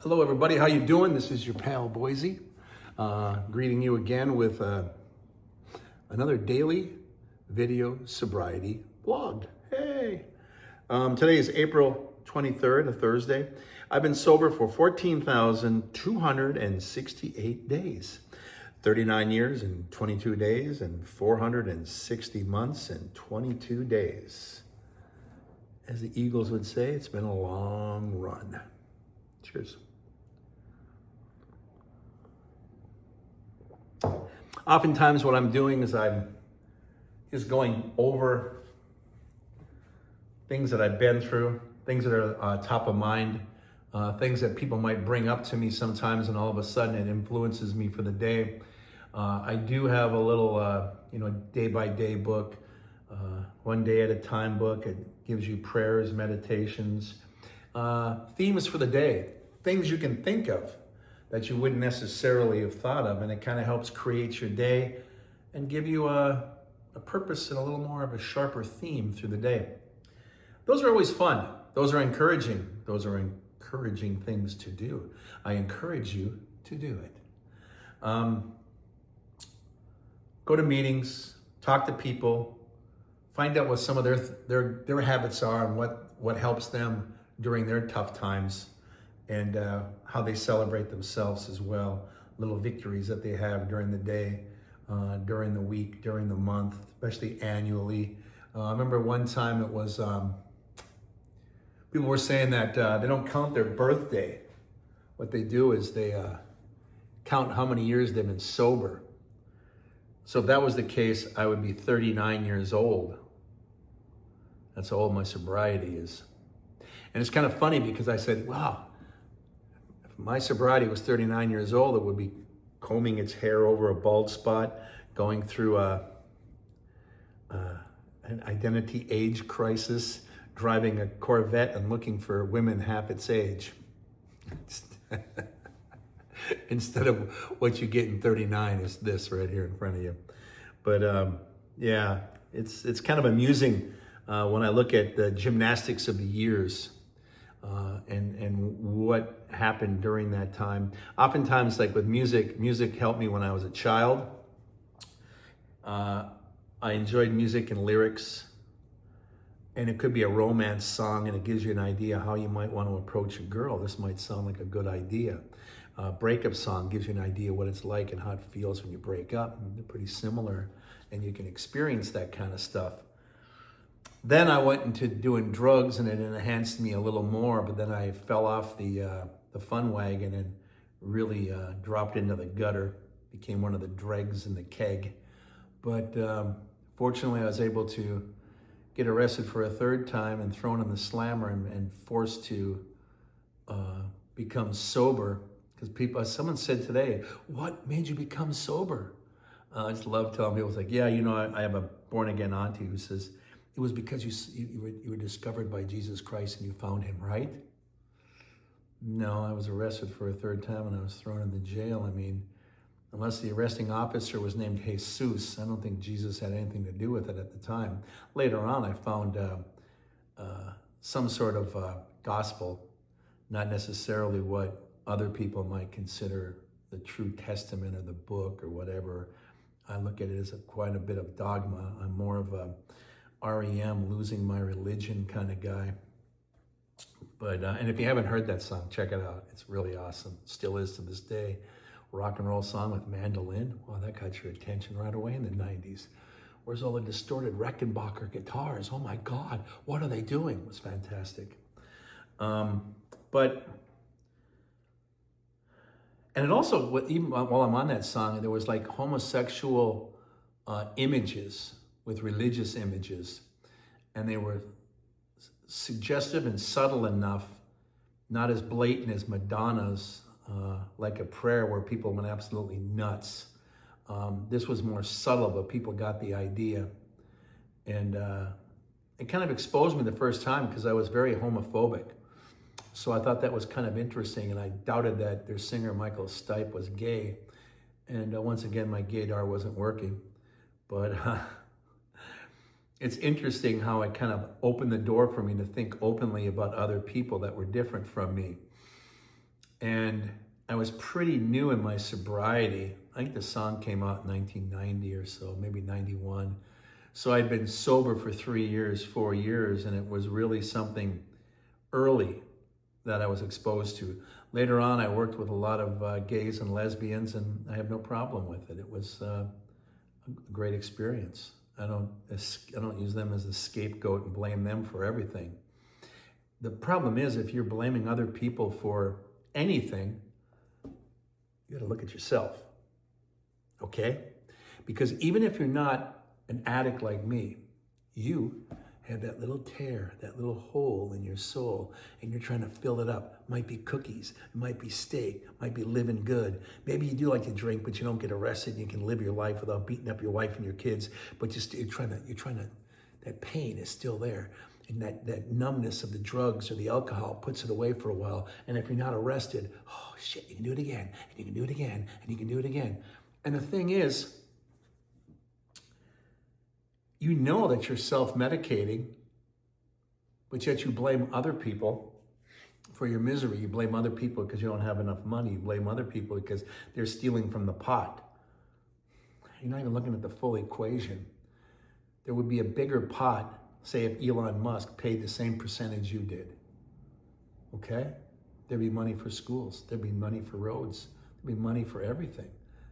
Hello, everybody. How you doing? This is your pal Boise, greeting you again with another daily video sobriety vlog. Hey, today is April 23rd, a Thursday. I've been sober for 14,268 days, 39 years and 22 days, and 460 months and 22 days. As the Eagles would say, it's been a long run. Cheers. Oftentimes what I'm doing is I'm just going over things that I've been through, things that are top of mind, things that people might bring up to me sometimes, and all of a sudden it influences me for the day. I do have a little, day-by-day book, one day at a time book. It gives you prayers, meditations, themes for the day, things you can think of that you wouldn't necessarily have thought of, and it kind of helps create your day and give you a purpose and a little more of a sharper theme through the day. Those are always fun. Those are encouraging. Those are encouraging things to do. I encourage you to do it. Go to meetings, talk to people, find out what some of their habits are and what helps them during their tough times, and how they celebrate themselves as well. Little victories that they have during the day, during the week, during the month, especially annually. I remember one time it was, people were saying that they don't count their birthday. What they do is they count how many years they've been sober. So if that was the case, I would be 39 years old. That's how old my sobriety is. And it's kind of funny because I said, wow, my sobriety was 39 years old, it would be combing its hair over a bald spot, going through an identity age crisis, driving a Corvette and looking for women half its age. Instead of what you get in 39 is this right here in front of you. But yeah, it's kind of amusing when I look at the gymnastics of the years. And what happened during that time. Oftentimes, like with music helped me when I was a child. I enjoyed music and lyrics, and it could be a romance song, and it gives you an idea how you might want to approach a girl. This might sound like a good idea. Breakup song gives you an idea what it's like and how it feels when you break up. And they're pretty similar, and you can experience that kind of stuff. Then I went into doing drugs, and it enhanced me a little more, but then I fell off the fun wagon and really dropped into the gutter, became one of the dregs in the keg. But fortunately, I was able to get arrested for a third time and thrown in the slammer and forced to become sober. Because someone said today, what made you become sober? I just love telling people, it's like, yeah, I have a born-again auntie who says, it was because you were discovered by Jesus Christ and you found him, right? No, I was arrested for a third time and I was thrown in the jail. I mean, unless the arresting officer was named Jesus, I don't think Jesus had anything to do with it at the time. Later on, I found some sort of gospel, not necessarily what other people might consider the true testament or the book or whatever. I look at it as quite a bit of dogma. I'm more of a REM, losing my religion kind of guy. But and if you haven't heard that song, check it out. It's really awesome. Still is to this day. Rock and roll song with mandolin. Wow, that got your attention right away in the 90s. Where's all the distorted Rickenbacker guitars? Oh my God, what are they doing? It was fantastic. And it also, even while I'm on that song, there was like homosexual images with religious images, and they were suggestive and subtle enough, not as blatant as Madonna's, like a prayer where people went absolutely nuts. This was more subtle, but people got the idea. And it kind of exposed me the first time because I was very homophobic. So I thought that was kind of interesting, and I doubted that their singer, Michael Stipe, was gay. And once again, my gaydar wasn't working. But it's interesting how it kind of opened the door for me to think openly about other people that were different from me. And I was pretty new in my sobriety. I think the song came out in 1990 or so, maybe 91. So I'd been sober for 3 years, 4 years, and it was really something early that I was exposed to. Later on, I worked with a lot of gays and lesbians, and I have no problem with it. It was a great experience. I don't use them as a scapegoat and blame them for everything. The problem is, if you're blaming other people for anything, you got to look at yourself, okay? Because even if you're not an addict like me, you have that little tear, that little hole in your soul, and you're trying to fill it up. It might be cookies, it might be steak, it might be living good. Maybe you do like to drink, but you don't get arrested and you can live your life without beating up your wife and your kids, but you're trying to, that pain is still there. And that numbness of the drugs or the alcohol puts it away for a while. And if you're not arrested, oh shit, you can do it again, and you can do it again, and you can do it again. And the thing is, you know that you're self-medicating, but yet you blame other people for your misery. You blame other people because you don't have enough money. You blame other people because they're stealing from the pot. You're not even looking at the full equation. There would be a bigger pot, say if Elon Musk paid the same percentage you did, okay? There'd be money for schools. There'd be money for roads. There'd be money for everything.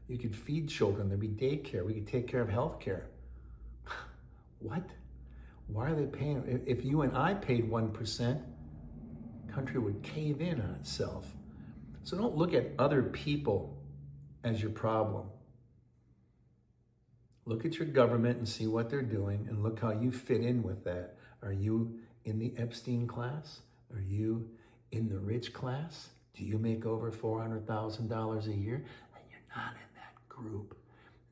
You could feed children. There'd be daycare. We could take care of healthcare. What? Why are they paying? If you and I paid 1%, country would cave in on itself. So don't look at other people as your problem. Look at your government and see what they're doing and look how you fit in with that. Are you in the Epstein class? Are you in the rich class? Do you make over $400,000 a year? And you're not in that group.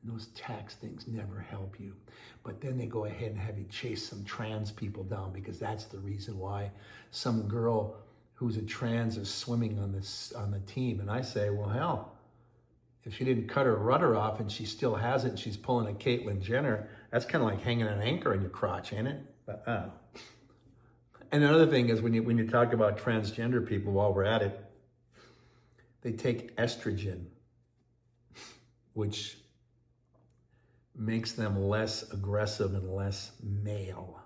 Those tax things never help you. But then they go ahead and have you chase some trans people down because that's the reason why some girl who's a trans is swimming on the team. And I say, well, hell, if she didn't cut her rudder off and she still has it and she's pulling a Caitlyn Jenner, that's kind of like hanging an anchor in your crotch, ain't it? But, and another thing is when you talk about transgender people while we're at it, they take estrogen, which makes them less aggressive and less male.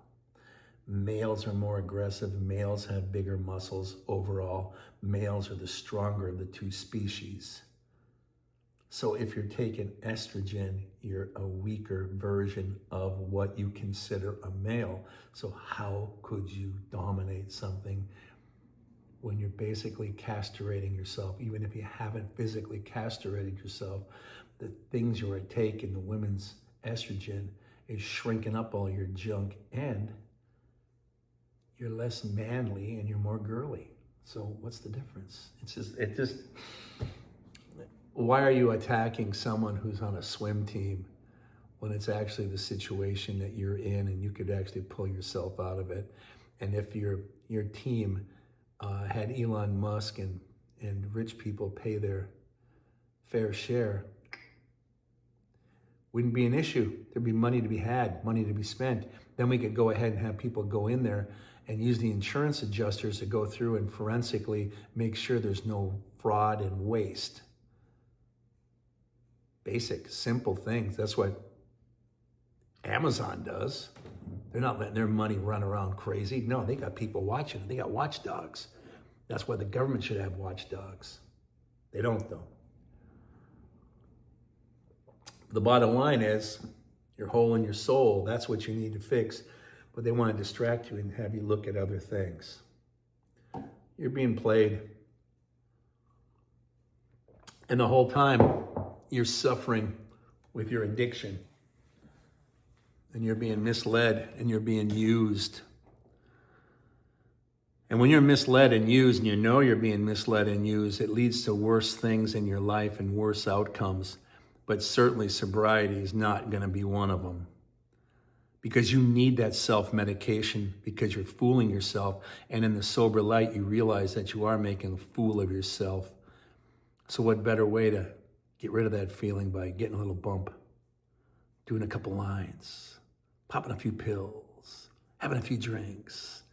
Males are more aggressive. Males have bigger muscles overall. Males are the stronger of the two species. So if you're taking estrogen, you're a weaker version of what you consider a male. So how could you dominate something when you're basically castrating yourself? Even if you haven't physically castrated yourself, the things you are taking, the women's estrogen, is shrinking up all your junk, and you're less manly and you're more girly. So what's the difference? It just, why are you attacking someone who's on a swim team when it's actually the situation that you're in and you could actually pull yourself out of it? And if your team had Elon Musk and rich people pay their fair share, wouldn't be an issue. There'd be money to be had, money to be spent. Then we could go ahead and have people go in there and use the insurance adjusters to go through and forensically make sure there's no fraud and waste. Basic, simple things. That's what Amazon does. They're not letting their money run around crazy. No, they got people watching. They got watchdogs. That's why the government should have watchdogs. They don't, though. The bottom line is, your hole in your soul, that's what you need to fix. But they want to distract you and have you look at other things. You're being played. And the whole time, you're suffering with your addiction. And you're being misled and you're being used. And when you're misled and used, and you know you're being misled and used, it leads to worse things in your life and worse outcomes. But certainly sobriety is not going to be one of them. Because you need that self-medication because you're fooling yourself. And in the sober light, you realize that you are making a fool of yourself. So what better way to get rid of that feeling by getting a little bump, doing a couple lines, popping a few pills, having a few drinks.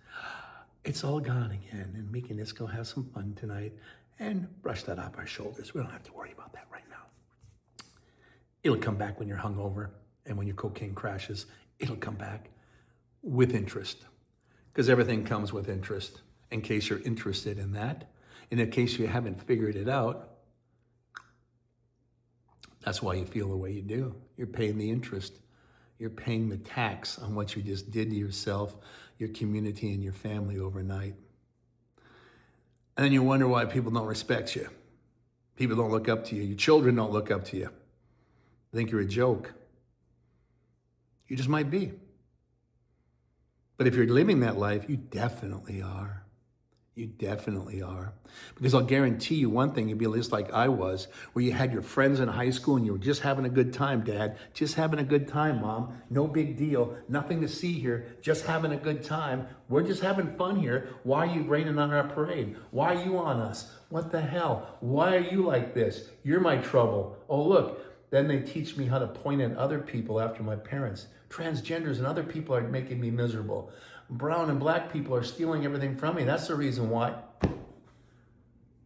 It's all gone again. And me and Isco have some fun tonight. and brush that off our shoulders. We don't have to worry about that right now. It'll come back when you're hungover and when your cocaine crashes. It'll come back with interest, because everything comes with interest. In case you're interested in that, and in case you haven't figured it out, that's why you feel the way you do. You're paying the interest. You're paying the tax on what you just did to yourself, your community, and your family overnight. And then you wonder why people don't respect you. People don't look up to you. Your children don't look up to you. They think you're a joke. You just might be. But if you're living that life, you definitely are. You definitely are. Because I'll guarantee you one thing, you'll be just like I was, where you had your friends in high school and you were just having a good time, Dad. Just having a good time, Mom. No big deal. Nothing to see here. Just having a good time. We're just having fun here. Why are you raining on our parade? Why are you on us? What the hell? Why are you like this? You're my trouble. Oh, look. Then they teach me how to point at other people after my parents. Transgenders and other people are making me miserable. Brown and black people are stealing everything from me. That's the reason why.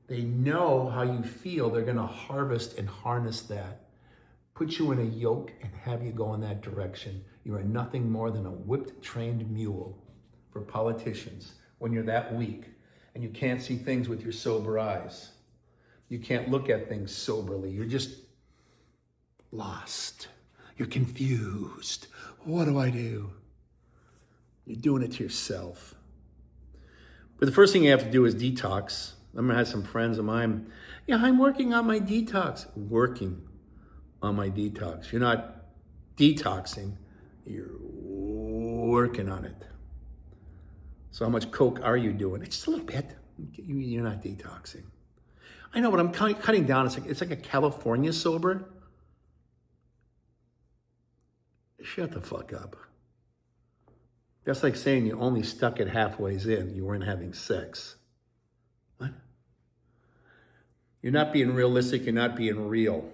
They know how you feel. They're going to harvest and harness that. Put you in a yoke and have you go in that direction. You are nothing more than a whipped, trained mule for politicians when you're that weak and you can't see things with your sober eyes. You can't look at things soberly. You're just lost. You're confused. What do I do? You're doing it to yourself. But the first thing you have to do is detox. I'm gonna have some friends of mine. Yeah, I'm working on my detox. Working on my detox. You're not detoxing. You're working on it. So how much coke are you doing? It's just a little bit. You're not detoxing. I know, but I'm cutting down. It's like a California sober. Shut the fuck up. That's like saying you only stuck it halfway in. You weren't having sex. What? You're not being realistic. You're not being real.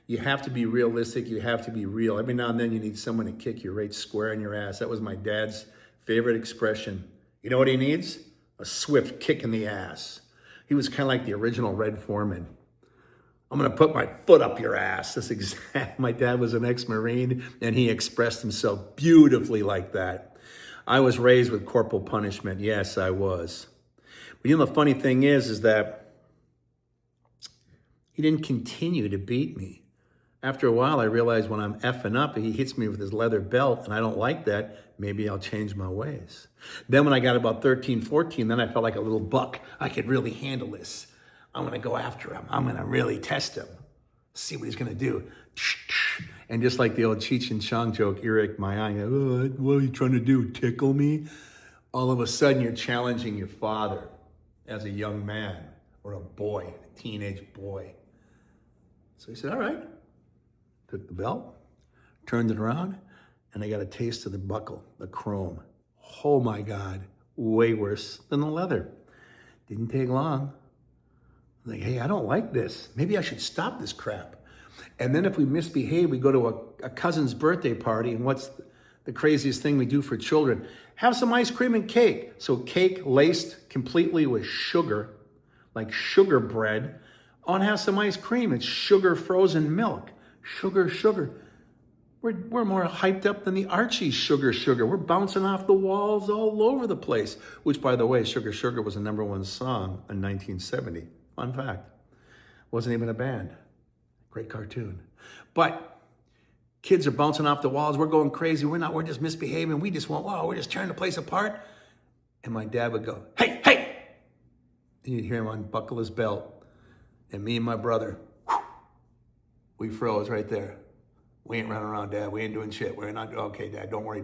You have to be realistic. You have to be real. Every now and then you need someone to kick you right square in your ass. That was my dad's favorite expression. You know what he needs? A swift kick in the ass. He was kind of like the original Red Foreman. I'm going to put my foot up your ass. That's exact. My dad was an ex-Marine, and he expressed himself beautifully like that. I was raised with corporal punishment. Yes, I was. But you know, the funny thing is that he didn't continue to beat me. After a while, I realized when I'm effing up, he hits me with his leather belt, and I don't like that. Maybe I'll change my ways. Then when I got about 13, 14, then I felt like a little buck. I could really handle this. I'm going to go after him. I'm going to really test him. See what he's going to do. And just like the old Cheech and Chong joke, Eric, my eye, oh, what are you trying to do? Tickle me? All of a sudden, you're challenging your father as a young man or a boy, a teenage boy. So he said, all right. Took the belt, turned it around, and I got a taste of the buckle, the chrome. Oh my God, way worse than the leather. Didn't take long. I'm like, hey, I don't like this. Maybe I should stop this crap. And then if we misbehave, we go to a cousin's birthday party, and what's the craziest thing we do for children? Have some ice cream and cake. So cake laced completely with sugar, like sugar bread. Oh, and have some ice cream. It's sugar frozen milk. Sugar, sugar. We're more hyped up than the Archie Sugar. We're bouncing off the walls all over the place. Which, by the way, Sugar, Sugar was a #1 song in 1970. Fun fact. Wasn't even a band. Great cartoon. But kids are bouncing off the walls. We're going crazy. We're just misbehaving. We just want, wow, we're just tearing the place apart. And my dad would go, hey, hey. And you'd hear him unbuckle his belt. And me and my brother, we froze right there. We ain't running around, Dad. We ain't doing shit. We're not, okay, Dad, don't worry.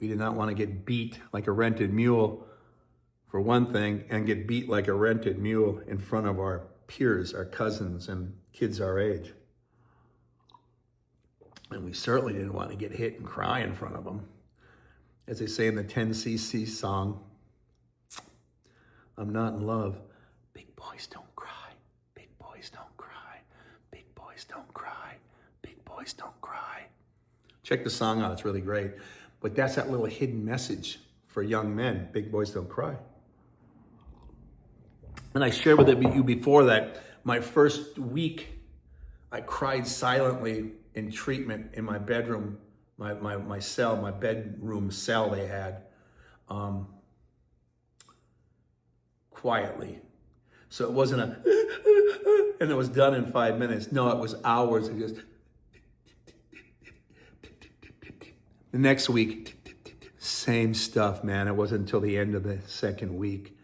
We did not want to get beat like a rented mule, for one thing, and get beat like a rented mule in front of our peers, our cousins, and kids our age. And we certainly didn't want to get hit and cry in front of them. As they say in the 10cc song, I'm not in love. Big boys don't cry. Big boys don't cry. Big boys don't cry. Big boys don't cry. Check the song out. It's really great. But that's that little hidden message for young men. Big boys don't cry. And I shared with you before that my first week, I cried silently in treatment in my bedroom, my cell, my bedroom cell they had, quietly. So it wasn't and it was done in 5 minutes. No, it was hours of just. The next week, same stuff, man. It wasn't until the end of the second week,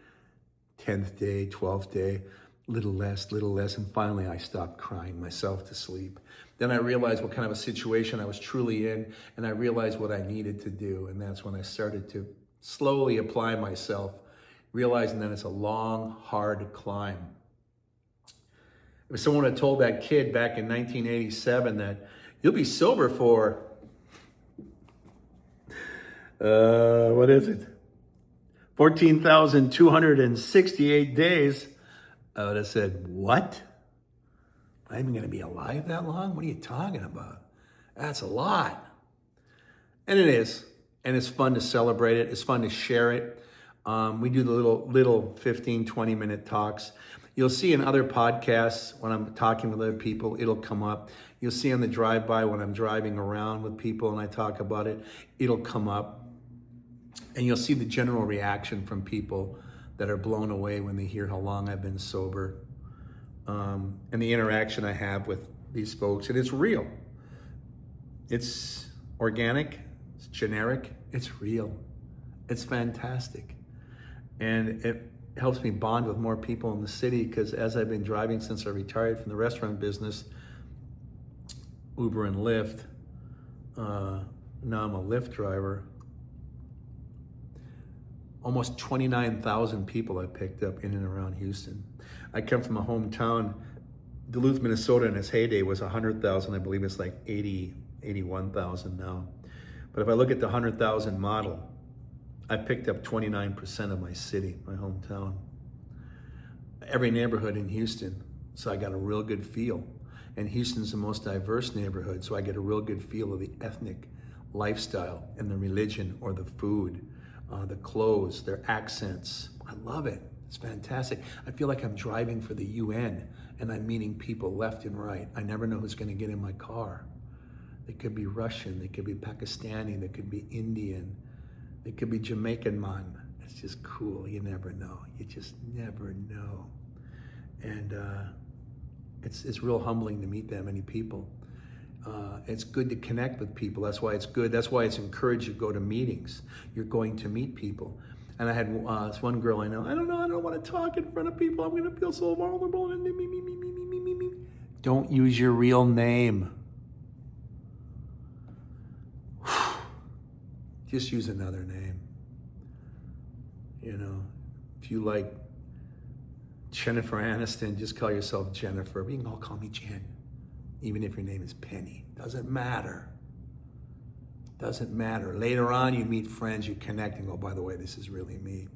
10th day, 12th day, little less, and finally I stopped crying myself to sleep. Then I realized what kind of a situation I was truly in, and I realized what I needed to do, and that's when I started to slowly apply myself, realizing that it's a long, hard climb. If someone had told that kid back in 1987 that you'll be sober for, what is it? 14,268 days, I would have said, what? I'm even going to be alive that long? What are you talking about? That's a lot. And it is. And it's fun to celebrate it. It's fun to share it. We do the little 15, 20-minute talks. You'll see in other podcasts when I'm talking with other people, it'll come up. You'll see on the drive-by when I'm driving around with people and I talk about it, it'll come up. And you'll see the general reaction from people that are blown away when they hear how long I've been sober. And the interaction I have with these folks. And it's real. It's organic. It's generic. It's real. It's fantastic. And it helps me bond with more people in the city because as I've been driving since I retired from the restaurant business, Uber and Lyft, now I'm a Lyft driver, almost 29,000 people I picked up in and around Houston. I come from a hometown, Duluth, Minnesota in its heyday was 100,000. I believe it's like 81,000 now. But if I look at the 100,000 model, I picked up 29% of my city, my hometown. Every neighborhood in Houston, so I got a real good feel. And Houston's the most diverse neighborhood, so I get a real good feel of the ethnic lifestyle and the religion or the food. The clothes, their accents. I love it. It's fantastic. I feel like I'm driving for the UN and I'm meeting people left and right. I never know who's going to get in my car. They could be Russian, they could be Pakistani, they could be Indian, they could be Jamaican man. It's just cool. You never know. You just never know. And it's real humbling to meet that many people. It's good to connect with people. That's why it's good. That's why it's encouraged you to go to meetings. You're going to meet people. And I had this one girl I know, I don't want to talk in front of people. I'm going to feel so vulnerable. Don't use your real name. Just use another name. You know, if you like Jennifer Aniston, just call yourself Jennifer. You can all call me Jen. Even if your name is Penny. Doesn't matter. Doesn't matter. Later on, you meet friends, you connect and go, by the way, this is really me.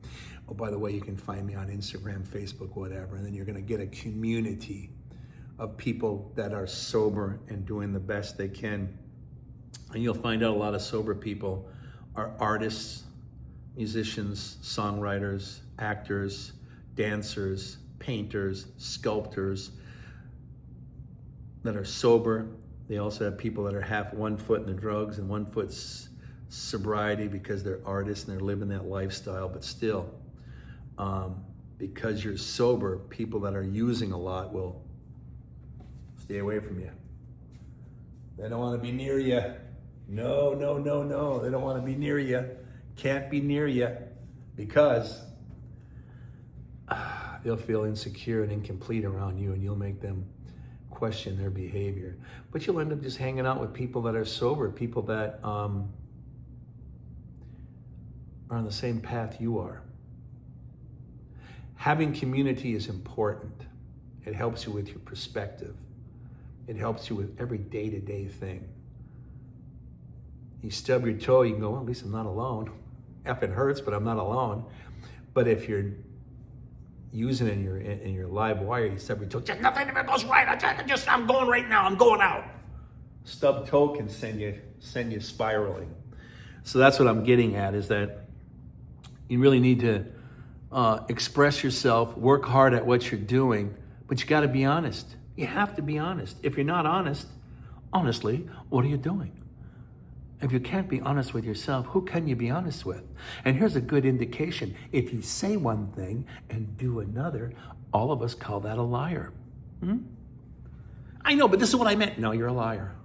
Oh, by the way, you can find me on Instagram, Facebook, whatever. And then you're going to get a community of people that are sober and doing the best they can. And you'll find out a lot of sober people are artists, musicians, songwriters, actors, dancers, painters, sculptors, that are sober. They also have people that are half one foot in the drugs and one foot sobriety because they're artists and they're living that lifestyle. But still, because you're sober, people that are using a lot will stay away from you. They don't want to be near you. No. They don't want to be near you. Can't be near you because they'll feel insecure and incomplete around you and you'll make them question their behavior. But you'll end up just hanging out with people that are sober, people that are on the same path you are. Having community is important. It helps you with your perspective. It helps you with every day-to-day thing. You stub your toe, you can go, well, at least I'm not alone. Effing hurts, but I'm not alone. But if you're using it in your live wire, you stub your toe, just nothing ever goes right. I'm going right now. I'm going out. Stub toe can send you spiraling. So that's what I'm getting at, is that you really need to express yourself, work hard at what you're doing, but you got to be honest. You have to be honest. If you're not honest, honestly, what are you doing? If you can't be honest with yourself, who can you be honest with? And here's a good indication. If you say one thing and do another, all of us call that a liar. I know, but this is what I meant. No, you're a liar.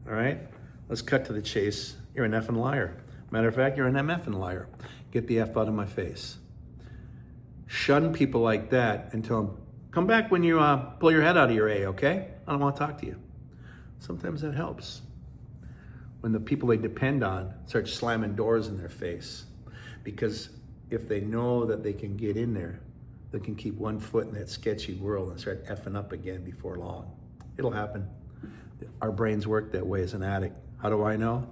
All right? Let's cut to the chase. You're an effing liar. Matter of fact, you're an MFing liar. Get the F out of my face. Shun people like that and tell them, come back when you pull your head out of your A, okay? I don't want to talk to you. Sometimes that helps. When the people they depend on start slamming doors in their face. Because if they know that they can get in there, they can keep one foot in that sketchy world and start effing up again before long. It'll happen. Our brains work that way as an addict. How do I know?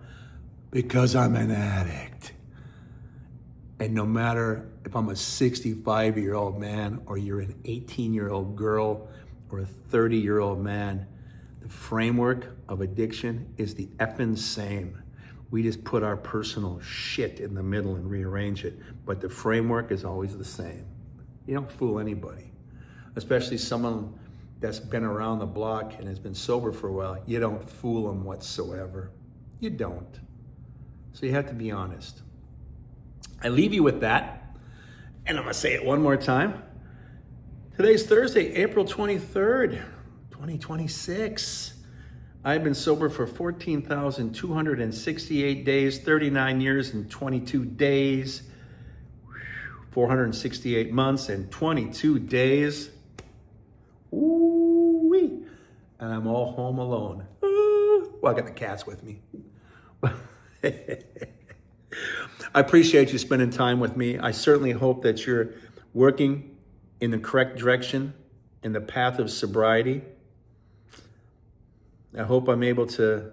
Because I'm an addict. And no matter if I'm a 65-year-old man or you're an 18-year-old girl or a 30-year-old man, the framework of addiction is the effing same. We just put our personal shit in the middle and rearrange it. But the framework is always the same. You don't fool anybody, especially someone that's been around the block and has been sober for a while. You don't fool them whatsoever. You don't. So you have to be honest. I leave you with that, and I'm gonna say it one more time. Today's Thursday, April 23rd, 2026. I've been sober for 14,268 days, 39 years and 22 days, 468 months and 22 days. Ooh-wee. And I'm all home alone. Well, I got the cats with me. I appreciate you spending time with me. I certainly hope that you're working in the correct direction, in the path of sobriety. I hope I'm able to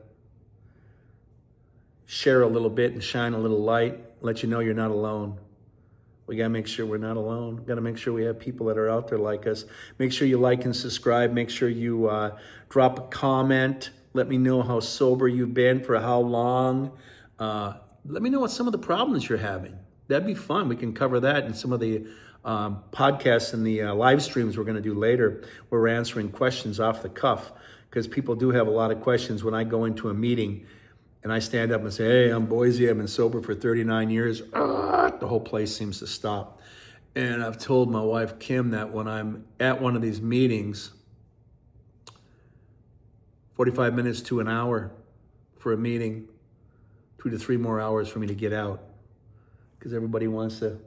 share a little bit and shine a little light, let you know you're not alone. We got to make sure we're not alone. We got to make sure we have people that are out there like us. Make sure you like and subscribe. Make sure you drop a comment. Let me know how sober you've been, for how long. Let me know what some of the problems you're having. That'd be fun. We can cover that in some of the podcasts and the live streams we're going to do later, where we're answering questions off the cuff, because people do have a lot of questions when I go into a meeting and I stand up and say, hey, I'm Boise, I've been sober for 39 years. The whole place seems to stop. And I've told my wife, Kim, that when I'm at one of these meetings, 45 minutes to an hour for a meeting, 2 to 3 more hours for me to get out. Because everybody wants to,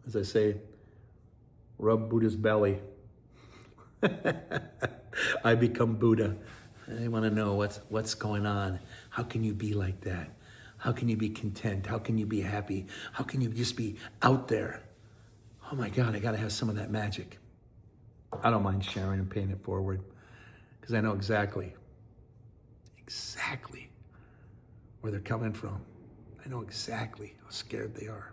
as I say, rub Buddha's belly. I become Buddha. I want to know what's going on. How can you be like that? How can you be content? How can you be happy? How can you just be out there? Oh my God, I got to have some of that magic. I don't mind sharing and paying it forward, because I know exactly where they're coming from. I know exactly how scared they are.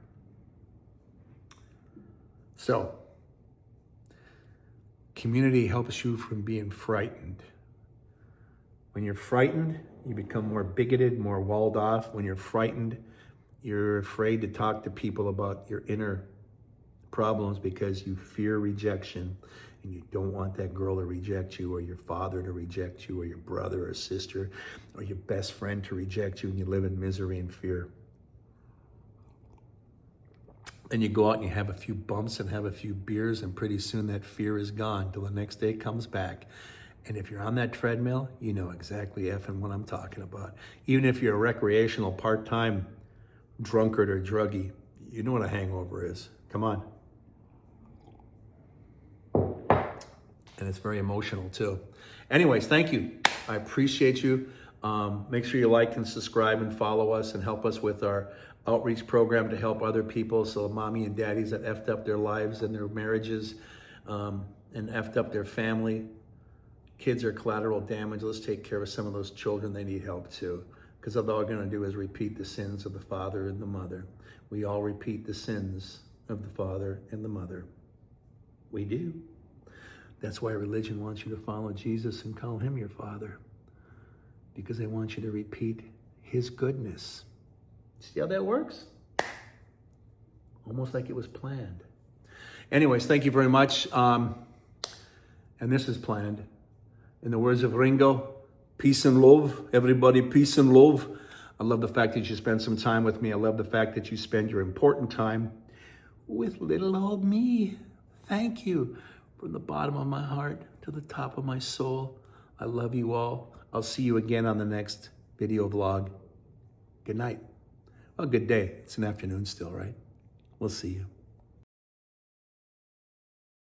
So, community helps you from being frightened. When you're frightened, you become more bigoted, more walled off. When you're frightened, you're afraid to talk to people about your inner problems because you fear rejection, and you don't want that girl to reject you, or your father to reject you, or your brother or sister, or your best friend to reject you, and you live in misery and fear. Then you go out and you have a few bumps and have a few beers, and pretty soon that fear is gone till the next day comes back. And if you're on that treadmill, you know exactly effing what I'm talking about. Even if you're a recreational part-time drunkard or druggie, you know what a hangover is. Come on. And it's very emotional too. Anyways, thank you. I appreciate you. Make sure you like and subscribe and follow us and help us with our outreach program to help other people. So mommy and daddies that effed up their lives and their marriages and effed up their family. Kids are collateral damage. Let's take care of some of those children. They need help too. Because all they're going to do is repeat the sins of the father and the mother. We all repeat the sins of the father and the mother. We do. That's why religion wants you to follow Jesus and call him your father. Because they want you to repeat his goodness. See how that works? Almost like it was planned. Anyways, thank you very much. And this is planned. In the words of Ringo, peace and love. Everybody, peace and love. I love the fact that you spend some time with me. I love the fact that you spend your important time with little old me. Thank you from the bottom of my heart to the top of my soul. I love you all. I'll see you again on the next video vlog. Good night. Well, good day. It's an afternoon still, right? We'll see you.